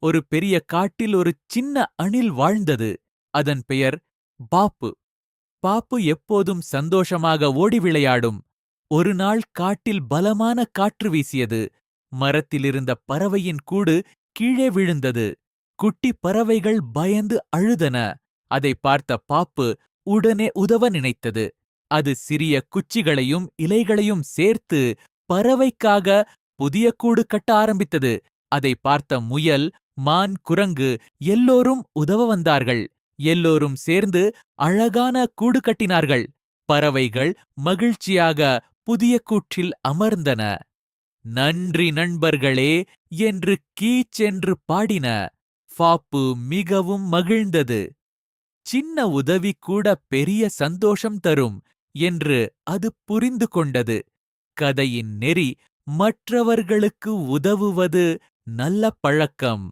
ஒரு பெரிய காட்டில் ஒரு சின்ன அணில் வாழ்ந்தது. அதன் பெயர் பாப்பு. பாப்பு எப்போதும் சந்தோஷமாக ஓடி விளையாடும். ஒரு நாள் காட்டில் பலமான காற்று வீசியது. மரத்திலிருந்த பறவையின் கூடு கீழே விழுந்தது. குட்டி பறவைகள் பயந்து அழுதன. அதை பார்த்த பாப்பு உடனே உதவ நினைத்தது. அது சிறிய குச்சிகளையும் இலைகளையும் சேர்த்து பறவைக்காக புதிய கூடு கட்ட ஆரம்பித்தது. அதை பார்த்த முயல், மான், குரங்கு எல்லோரும் உதவ வந்தார்கள். எல்லோரும் சேர்ந்து அழகான கூடு கட்டினார்கள். பறவைகள் மகிழ்ச்சியாக புதிய கூற்றில் அமர்ந்தன. நன்றி நண்பர்களே என்று கீச்சென்று பாடின. பாப்பு மிகவும் மகிழ்ந்தது. சின்ன உதவி கூட பெரிய சந்தோஷம் தரும் என்று அது புரிந்து கொண்டது. கதையின் நெறி மற்றவர்களுக்கு உதவுவது நல்ல பழக்கம்.